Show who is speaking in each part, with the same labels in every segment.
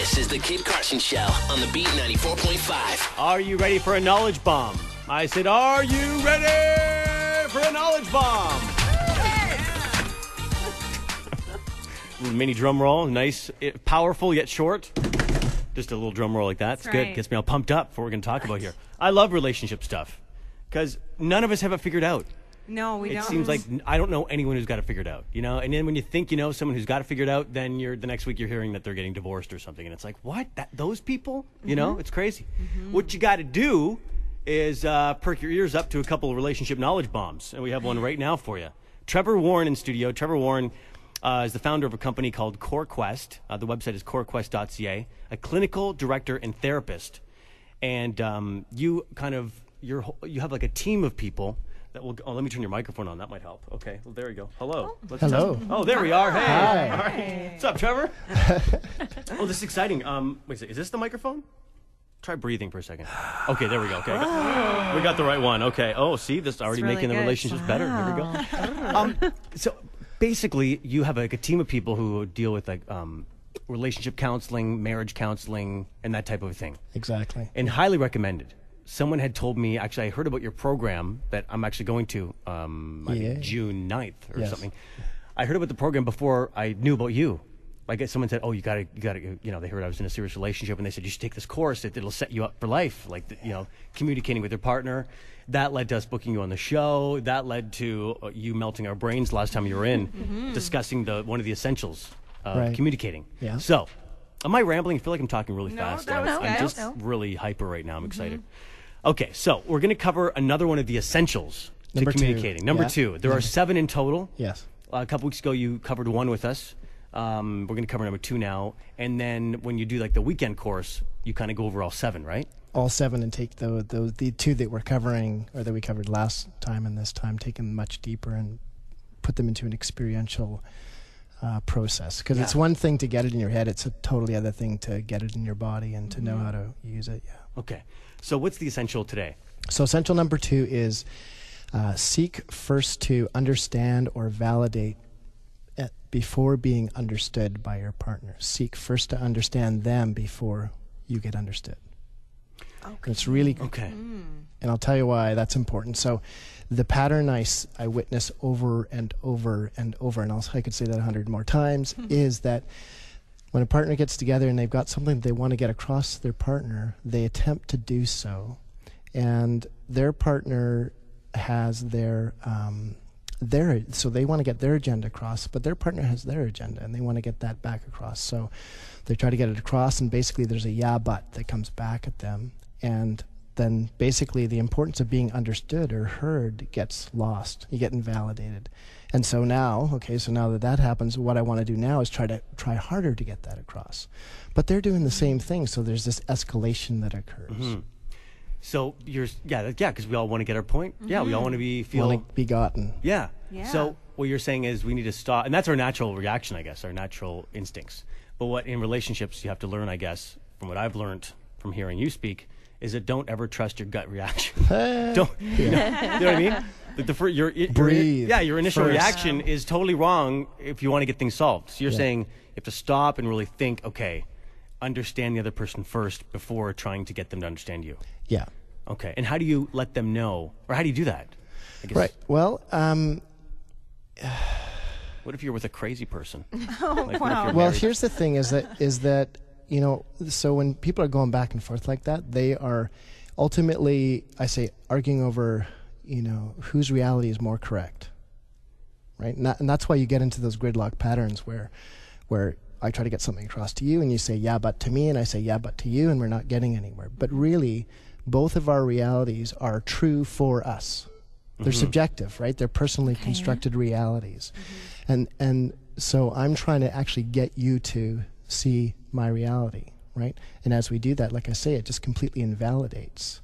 Speaker 1: This is the Kid Carson Show on the Beat 94.5.
Speaker 2: Are you ready for a knowledge bomb? I said, are you ready for a knowledge bomb? Little mini drum roll, nice, powerful yet short. Just a little drum roll like that. It's good. Gets me all pumped up for what we're going to talk about here. I love relationship stuff because none of us have it figured out.
Speaker 3: No, we don't.
Speaker 2: It seems like I don't know anyone who's got it figured out, you know? And then when you think you know someone who's got it figured out, then the next week you're hearing that they're getting divorced or something. And it's like, what? Those people? You know? It's crazy. What you got to do is perk your ears up to a couple of relationship knowledge bombs. And we have one right now for you. Trevor Warren in studio. Trevor Warren is the founder of a company called CoreQuest. The website is corequest.ca. A clinical director and therapist. And you have like a team of people that will. Oh, let me turn your microphone on. That might help. Okay. Well, there you go. Hello.
Speaker 4: Hello.
Speaker 2: Oh, there we are. Hey.
Speaker 4: Hi.
Speaker 2: All right. What's up, Trevor? Oh, this is exciting. Wait a second. Is this the microphone? Try breathing for a second. Okay, there we go. Okay, we got the right one. Okay. Oh, see, this is already
Speaker 3: really
Speaker 2: making the
Speaker 3: good.
Speaker 2: relationships better. Here we go. So basically, you have like a team of people who deal with like relationship counseling, marriage counseling, and that type of thing.
Speaker 4: Exactly.
Speaker 2: And highly recommended. Someone had told me, actually, I heard about your program that I'm actually going to I think June 9th or something. I heard about the program before I knew about you. Like someone said, oh, you gotta, you know, they heard I was in a serious relationship and they said, you should take this course. It'll set you up for life. Like, you know, communicating with your partner. That led to us booking you on the show. That led to you melting our brains last time you were in, discussing one of the essentials of communicating. Yeah. So, am I rambling? I feel like I'm talking really fast. I'm just really hyper right now. I'm excited. Okay, so we're going to cover another one of the essentials to communicating. Number two. There are 7 in total.
Speaker 4: Yes.
Speaker 2: A couple weeks ago, you covered 1 with us. We're going to cover number 2 now. And then when you do like the weekend course, you kind of go over all 7, right?
Speaker 4: All 7 and take the 2 that we're covering, or that we covered last time and this time, take them much deeper and put them into an experiential process. Because it's one thing to get it in your head. It's a totally other thing to get it in your body and to know how to use it. Yeah.
Speaker 2: Okay. So what's the essential today?
Speaker 4: So essential number 2 is seek first to understand or validate before being understood by your partner. Seek first to understand them before you get understood. Okay. It's really
Speaker 2: okay.
Speaker 4: And I'll tell you why that's important. So the pattern I witness over and over and over, and I could say that 100 more times, is that when a partner gets together and they've got something they want to get across to their partner, they attempt to do so, and their partner has so they want to get their agenda across, but their partner has their agenda, and they want to get that back across. So they try to get it across, and basically there's a yeah but that comes back at them, and then basically the importance of being understood or heard gets lost. You get invalidated. And so now, now that happens, what I want to do now is try harder to get that across. But they're doing the same thing, so there's this escalation that occurs.
Speaker 2: So because we all want to get our point. Yeah, we all want to feel
Speaker 4: begotten.
Speaker 2: Yeah. So what you're saying is we need to stop, and that's our natural reaction, I guess, our natural instincts. But what in relationships you have to learn, I guess, from what I've learned from hearing you speak, is that don't ever trust your gut reaction. Don't. You know what I mean?
Speaker 4: Breathe.
Speaker 2: Your initial reaction is totally wrong if you want to get things solved. So you're saying you have to stop and really think, okay, understand the other person first before trying to get them to understand you.
Speaker 4: Yeah.
Speaker 2: Okay. And how do you let them know, or how do you do that? I guess.
Speaker 4: Right. Well,
Speaker 2: what if you're with a crazy person?
Speaker 4: Well, here's the thing: is that you know, so when people are going back and forth like that, they are ultimately, I say, arguing over, you know, whose reality is more correct, right? And that's why you get into those gridlock patterns where I try to get something across to you, and you say, yeah, but to me, and I say, yeah, but to you, and we're not getting anywhere. But really, both of our realities are true for us. They're subjective, right? They're personally constructed realities. And so I'm trying to actually get you to see my reality, right? And as we do that, like I say, it just completely invalidates.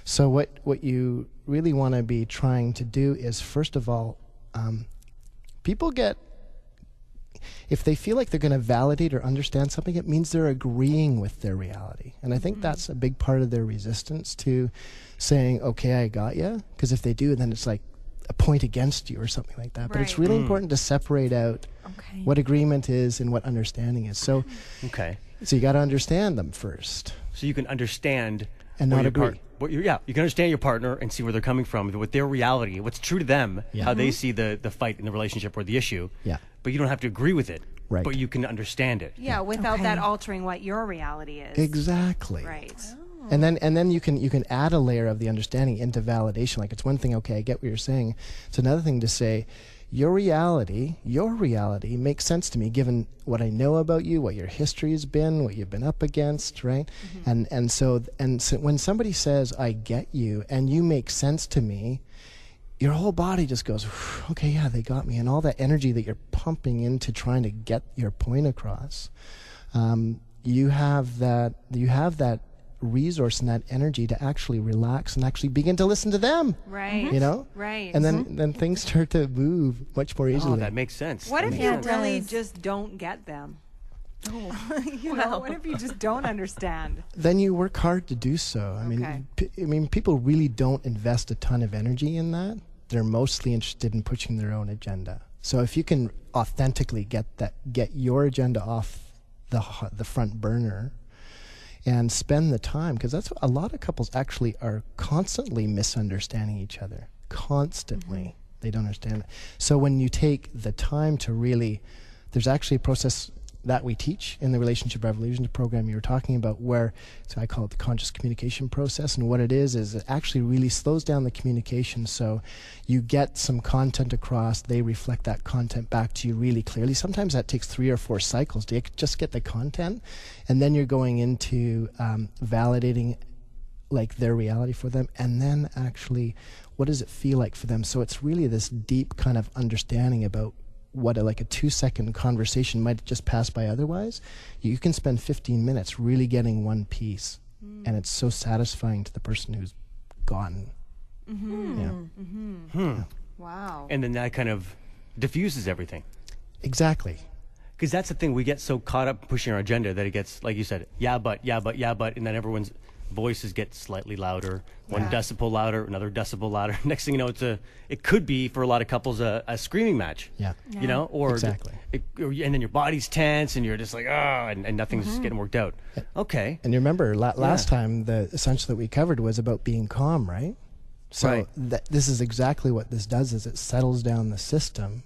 Speaker 4: So what you really want to be trying to do is, first of all, people if they feel like they're going to validate or understand something, it means they're agreeing with their reality. And I think that's a big part of their resistance to saying, okay, I got you. Because if they do, then it's like a point against you or something like that. But it's really important to separate out what agreement is and what understanding is. So So you got to understand them first.
Speaker 2: So you can understand
Speaker 4: and not agree.
Speaker 2: You can understand your partner and see where they're coming from, what their reality, what's true to them, how they see the fight in the relationship or the issue.
Speaker 4: Yeah.
Speaker 2: But you don't have to agree with it.
Speaker 4: Right.
Speaker 2: But you can understand it.
Speaker 3: Yeah, without that altering what your reality is.
Speaker 4: Exactly.
Speaker 3: Right.
Speaker 4: Oh. And then you can add a layer of the understanding into validation. Like, it's one thing, okay, I get what you're saying. It's another thing to say, your reality makes sense to me given what I know about you, what your history has been, what you've been up against, right? And so when somebody says, I get you and you make sense to me, your whole body just goes, okay, yeah, they got me. And all that energy that you're pumping into trying to get your point across, you have that resource and that energy to actually relax and actually begin to listen to them.
Speaker 3: Right.
Speaker 4: You know?
Speaker 3: Right.
Speaker 4: And then things start to move much more easily.
Speaker 2: Oh, that makes sense.
Speaker 3: What if you really just don't get them? Oh. You know, what if you just don't understand?
Speaker 4: Then you work hard to do so. I mean, people really don't invest a ton of energy in that. They're mostly interested in pushing their own agenda. So if you can authentically get your agenda off the front burner and spend the time, because that's what a lot of couples actually are constantly misunderstanding each other. Constantly. They don't understand it. So when you take the time to really, there's actually a process that we teach in the Relationship Revolution program you were talking about, where, so I call it the conscious communication process, and what it is it actually really slows down the communication so you get some content across, they reflect that content back to you really clearly. Sometimes that takes 3 or 4 cycles to just get the content, and then you're going into validating like their reality for them, and then actually what does it feel like for them. So it's really this deep kind of understanding about what a 2-second conversation might just pass by otherwise. You can spend 15 minutes really getting one piece, and it's so satisfying to the person who's gotten. Yeah.
Speaker 3: Wow.
Speaker 2: And then that kind of diffuses everything.
Speaker 4: Exactly.
Speaker 2: Because that's the thing, we get so caught up pushing our agenda that it gets, like you said, yeah, but, and then everyone's voices get slightly louder, 1 decibel louder, another decibel louder. Next thing you know, it could be for a lot of couples a screaming match.
Speaker 4: Yeah.
Speaker 2: You know, or
Speaker 4: exactly.
Speaker 2: And then your body's tense and you're just like, and nothing's getting worked out. Okay.
Speaker 4: And you remember last time the essential that we covered was about being calm, right? So this is exactly what this does, is it settles down the system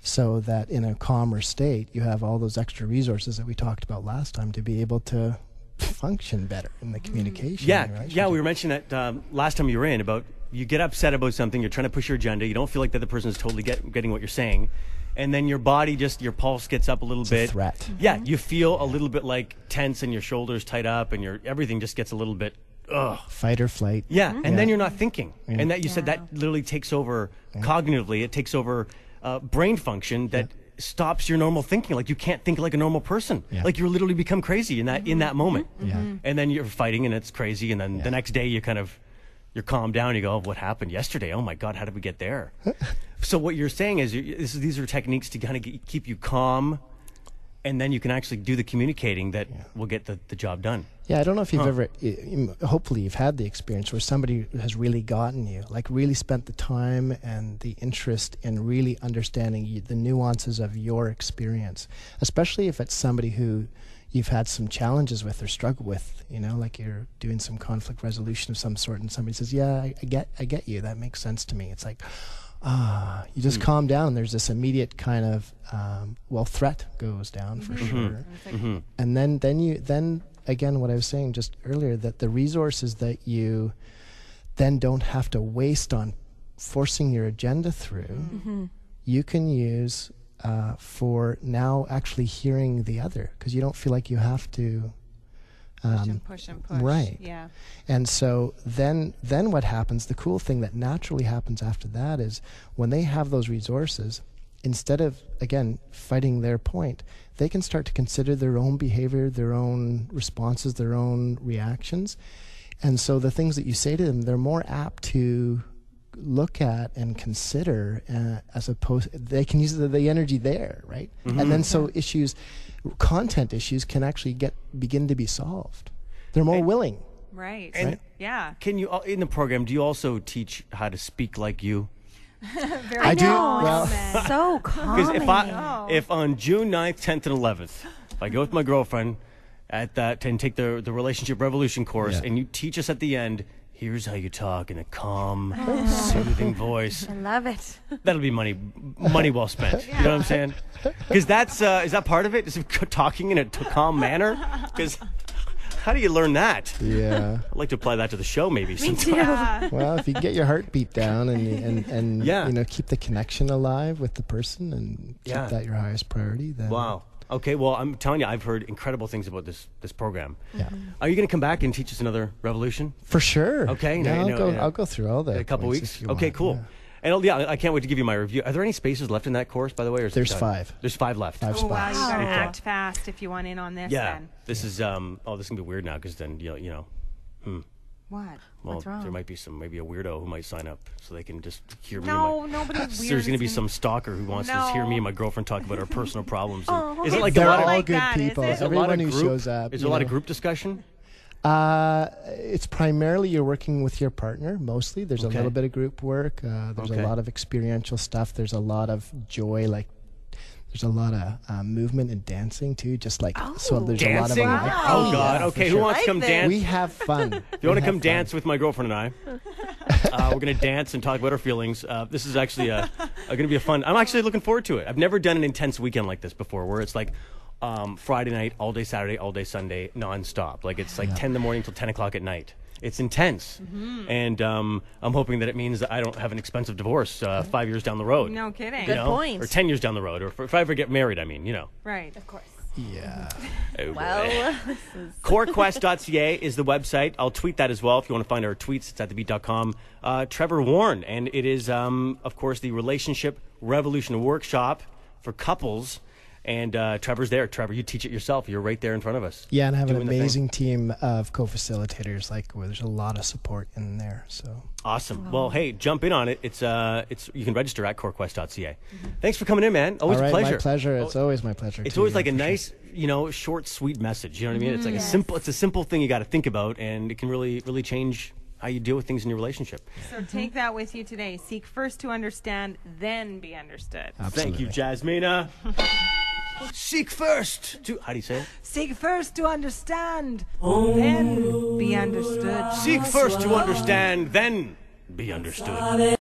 Speaker 4: so that in a calmer state you have all those extra resources that we talked about last time to be able to function better in the communication.
Speaker 2: Yeah, we were mentioning that last time you were in, about you get upset about something, you're trying to push your agenda, you don't feel like the other person is totally getting what you're saying, and then your body your pulse gets up a little bit.
Speaker 4: A threat.
Speaker 2: Yeah, you feel a little bit like tense and your shoulders tight up and everything just gets a little bit
Speaker 4: fight or flight.
Speaker 2: Yeah, and then you're not thinking. And that you said that literally takes over cognitively, it takes over brain function that stops your normal thinking. Like, you can't think like a normal person. Like, you literally become crazy in that moment. And then you're fighting and it's crazy, and then the next day you're calmed down, you go, what happened yesterday? Oh my God, how did we get there? So what you're saying is these are techniques to kind of keep you calm, and then you can actually do the communicating that will get the job done.
Speaker 4: Yeah, I don't know if you've ever, hopefully you've had the experience where somebody has really gotten you, like really spent the time and the interest in really understanding the nuances of your experience, especially if it's somebody who you've had some challenges with or struggle with, like you're doing some conflict resolution of some sort, and somebody says, yeah, I get you, that makes sense to me. It's like, you just calm down, and there's this immediate kind of threat goes down for sure. And then again, what I was saying just earlier, that the resources that you then don't have to waste on forcing your agenda through, you can use for now actually hearing the other, because you don't feel like you have to
Speaker 3: push and push.
Speaker 4: Right.
Speaker 3: Yeah.
Speaker 4: And so then what happens, the cool thing that naturally happens after that is when they have those resources, instead of, again, fighting their point, they can start to consider their own behavior, their own responses, their own reactions. And so the things that you say to them, they're more apt to look at and consider, as opposed, they can use the energy there, right? And then so content issues can actually begin to be solved. They're more willing.
Speaker 3: Right.
Speaker 2: And
Speaker 3: yeah.
Speaker 2: Can you, in the program, do you also teach how to speak like you?
Speaker 3: I
Speaker 4: do.
Speaker 3: Well,
Speaker 5: so common.
Speaker 2: Because if on June 9th, 10th, and 11th, if I go with my girlfriend at that and take the Relationship Revolution course,
Speaker 4: Yeah.
Speaker 2: and you teach us at the end. Here's how you talk in a calm, soothing voice.
Speaker 5: I love it.
Speaker 2: That'll be money well spent. You know what I'm saying? Because that's is that part of it? Is it talking in a calm manner? Because how do you learn that?
Speaker 4: Yeah.
Speaker 2: I'd like to apply that to the show, maybe.
Speaker 5: Me
Speaker 2: sometime.
Speaker 5: too.
Speaker 3: Yeah.
Speaker 4: Well, if you get your heartbeat down and
Speaker 2: Yeah.
Speaker 4: you know, keep the connection alive with the person and keep
Speaker 2: Yeah.
Speaker 4: that your highest priority, then
Speaker 2: Wow. Okay. Well, I'm telling you, I've heard incredible things about this program.
Speaker 4: Yeah.
Speaker 2: Are you going to come back and teach us another revolution?
Speaker 4: For sure.
Speaker 2: Okay,
Speaker 4: Yeah,
Speaker 2: no,
Speaker 4: I'll go through all that
Speaker 2: In a couple
Speaker 4: points
Speaker 2: weeks.
Speaker 4: if you
Speaker 2: Okay.
Speaker 4: want,
Speaker 2: Cool.
Speaker 4: yeah.
Speaker 2: And I can't wait to give you my review. Are there any spaces left in that course, by the way? Or is it
Speaker 4: There's
Speaker 2: done?
Speaker 4: 5.
Speaker 2: There's 5 left.
Speaker 4: 5
Speaker 3: Oh, wow, you
Speaker 4: spots.
Speaker 3: gotta
Speaker 2: Okay.
Speaker 3: act fast if you want in on this.
Speaker 2: Yeah.
Speaker 3: Then.
Speaker 2: This is this is gonna be weird now because then you know.
Speaker 3: What?
Speaker 2: Well,
Speaker 5: What's wrong?
Speaker 2: there might be maybe a weirdo who might sign up so they can just hear me.
Speaker 3: No, nobody's weird.
Speaker 2: There's going to be
Speaker 3: It's
Speaker 2: some stalker who wants to just hear me and my girlfriend talk about our personal problems.
Speaker 5: Oh,
Speaker 2: Is it like
Speaker 4: They're
Speaker 2: a lot
Speaker 4: all
Speaker 2: of
Speaker 4: good
Speaker 3: that, is
Speaker 4: people.
Speaker 3: it?
Speaker 2: is it a lot
Speaker 4: Everyone
Speaker 2: of
Speaker 4: who
Speaker 2: group,
Speaker 4: shows up.
Speaker 2: Is
Speaker 4: you
Speaker 2: there a lot of
Speaker 4: know.
Speaker 2: group discussion?
Speaker 4: It's primarily you're working with your partner mostly. There's
Speaker 2: Okay.
Speaker 4: a little bit of group work. There's
Speaker 2: Okay.
Speaker 4: a lot of experiential stuff. There's a lot of joy, like there's a lot of movement and dancing too. Just like so, there's
Speaker 2: Dancing?
Speaker 4: a lot of
Speaker 2: Oh God!
Speaker 4: yeah,
Speaker 2: Okay,
Speaker 4: for
Speaker 2: who
Speaker 4: sure.
Speaker 2: wants to come
Speaker 5: Like
Speaker 2: dance?
Speaker 4: We have fun.
Speaker 2: If you want to come dance with my girlfriend and I, we're going to dance and talk about our feelings. This is actually going to be a fun. I'm actually looking forward to it. I've never done an intense weekend like this before, where it's like Friday night, all day Saturday, all day Sunday, nonstop. Like it's like 10 in the morning till 10 o'clock at night. It's intense, and I'm hoping that it means that I don't have an expensive divorce 5 years down the road.
Speaker 3: No kidding.
Speaker 2: you
Speaker 5: Good
Speaker 2: know?
Speaker 5: point.
Speaker 2: Or 10 years down the road, or if I ever get married, I mean, you know.
Speaker 3: Right. Of course.
Speaker 4: Yeah.
Speaker 2: Oh, boy.
Speaker 5: Well,
Speaker 2: CoreQuest.ca is the website. I'll tweet that as well if you want to find our tweets. It's at thebeat.com. Trevor Warren, and it is, of course, the Relationship Revolution Workshop for couples. And Trevor's there. Trevor, you teach it yourself. You're right there in front of us.
Speaker 4: Yeah, and I have an
Speaker 2: doing the thing.
Speaker 4: amazing team of co-facilitators. Like, where there's a lot of support in there. So
Speaker 2: Awesome. Well, hey, jump in on it. It's you can register at CoreQuest.ca. Thanks for coming in, man. Always
Speaker 4: all right,
Speaker 2: a pleasure.
Speaker 4: my pleasure. It's always my pleasure.
Speaker 2: It's
Speaker 4: too,
Speaker 2: always
Speaker 4: yeah,
Speaker 2: like a
Speaker 4: for sure.
Speaker 2: nice, short, sweet message. You know what I mean? It's like it's a simple thing you got to think about, and it can really, really change how you deal with things in your relationship.
Speaker 3: So take that with you today. Seek first to understand, then be understood.
Speaker 2: Thank you, Jasmina. Seek first to. How do you say it?
Speaker 3: Seek first to understand, then be understood.
Speaker 2: Seek first to understand, then be understood.